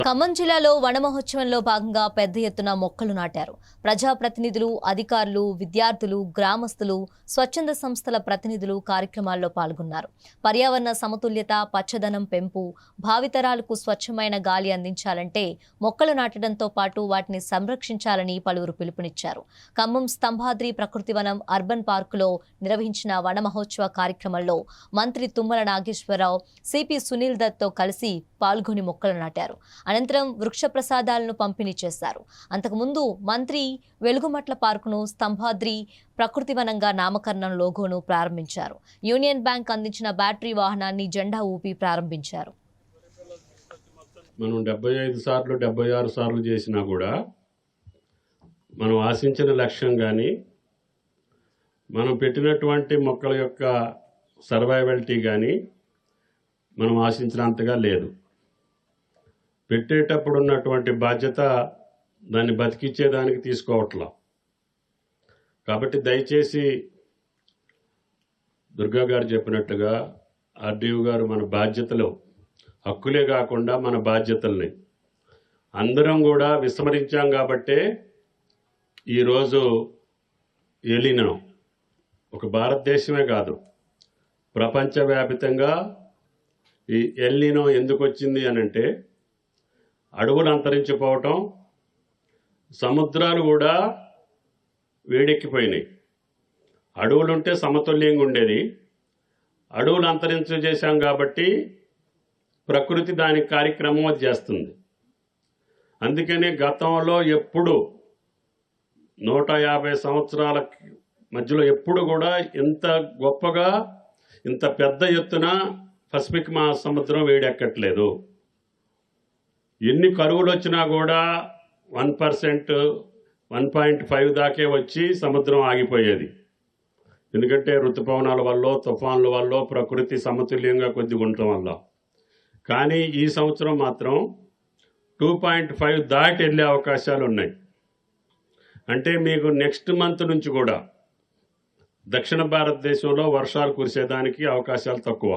ఖమ్మం జిల్లాలో వన మహోత్సవంలో భాగంగా పెద్ద ఎత్తున మొక్కలు నాటారు. ప్రజాప్రతినిధులు, అధికారులు, విద్యార్థులు, గ్రామస్తులు, స్వచ్ఛంద సంస్థల ప్రతినిధులు కార్యక్రమాల్లో పాల్గొన్నారు. పర్యావరణ సమతుల్యత, పచ్చదనం పెంపు, భావితరాలకు స్వచ్ఛమైన గాలి అందించాలంటే మొక్కలు నాటడంతో పాటు వాటిని సంరక్షించాలని పలువురు పిలుపునిచ్చారు. ఖమ్మం స్తంభాద్రి ప్రకృతి వనం అర్బన్ పార్కులో నిర్వహించిన వన మహోత్సవ కార్యక్రమంలో మంత్రి తుమ్మల నాగేశ్వరరావు, సిపి సునీల్ దత్తో కలిసి పాల్గొని మొక్కలు నాటారు. అనంతరం వృక్ష ప్రసాదాలను పంపిణీ చేశారు. అంతకుముందు మంత్రి వెలుగుమట్ల పార్కును స్తంభాద్రి ప్రకృతి వనంగా నామకరణం లోగోను ప్రారంభించారు. యూనియన్ బ్యాంక్ అందించిన బ్యాటరీ వాహనాన్ని జెండా ఊపి ప్రారంభించారు. మనం 75 సార్లు 76 సార్లు చేసినా కూడా మనం ఆశించిన లక్ష్యం కానీ మనం పెట్టినటువంటి మొక్కల యొక్క సర్వైవలిటీ కానీ మనం ఆశించినంతగా లేదు. పెట్టేటప్పుడు ఉన్నటువంటి బాధ్యత దాన్ని బతికించేదానికి తీసుకోవట్లా. కాబట్టి దయచేసి దుర్గా గారు చెప్పినట్టుగా ఆర్డీఓ గారు మన బాధ్యతలు హక్కులే కాకుండా మన బాధ్యతల్ని అందరం కూడా విస్మరించాం. కాబట్టే ఈరోజు ఎలినో ఒక భారతదేశమే కాదు, ప్రపంచవ్యాపితంగా ఈ ఎల్నినో ఎందుకు వచ్చింది అనంటే అడవులు అంతరించిపోవటం, సముద్రాలు కూడా వేడెక్కిపోయినాయి. అడవులు ఉంటే సమతుల్యంగా ఉండేది, అడవులు అంతరించేసాం కాబట్టి ప్రకృతి దాని కార్యక్రమం చేస్తుంది. అందుకని గతంలో ఎప్పుడు 150 సంవత్సరాల మధ్యలో ఎప్పుడు కూడా ఇంత గొప్పగా ఇంత పెద్ద ఎత్తున పసిఫిక్ మహాసముద్రం వేడెక్కట్లేదు. ఎన్ని కరువులు వచ్చినా కూడా 1%, 1.5 దాకే వచ్చి సముద్రం ఆగిపోయేది. ఎందుకంటే ఋతుపవనాల వల్ల, తుఫాన్ల వల్ల, ప్రకృతి సమతుల్యంగా కొద్దిగా ఉండటం వల్ల. కానీ ఈ సంవత్సరం మాత్రం 2.5 దాటి వెళ్ళే అవకాశాలు ఉన్నాయి. అంటే మీకు నెక్స్ట్ మంత్ నుంచి కూడా దక్షిణ భారతదేశంలో వర్షాలు కురిసేదానికి అవకాశాలు తక్కువ.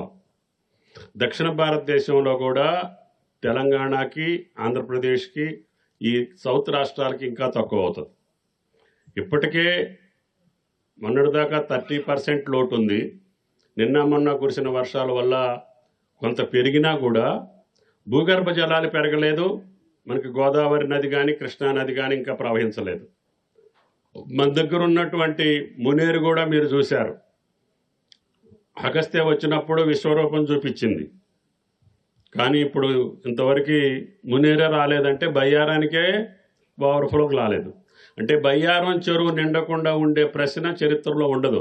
దక్షిణ భారతదేశంలో కూడా తెలంగాణకి, ఆంధ్రప్రదేశ్కి, ఈ సౌత్ రాష్ట్రాలకి ఇంకా తక్కువ అవుతుంది. ఇప్పటికే మొన్నటిదాకా 30% లోటు ఉంది. నిన్న మొన్న కురిసిన వర్షాల వల్ల కొంత పెరిగినా కూడా భూగర్భ జలాలు పెరగలేదు. మనకి గోదావరి నది కానీ, కృష్ణా నది కానీ ఇంకా ప్రవహించలేదు. మన దగ్గర ఉన్నటువంటి మునేరు కూడా మీరు చూశారు. అగస్త్య వచ్చినప్పుడు విశ్వరూపం చూపించింది. కానీ ఇప్పుడు ఇంతవరకు మునేరే రాలేదంటే బయ్యారానికే ఓవర్ఫ్లోకి రాలేదు. అంటే బయ్యారం చెరువు నిండకుండా ఉండే ప్రశ్న చరిత్రలో ఉండదు.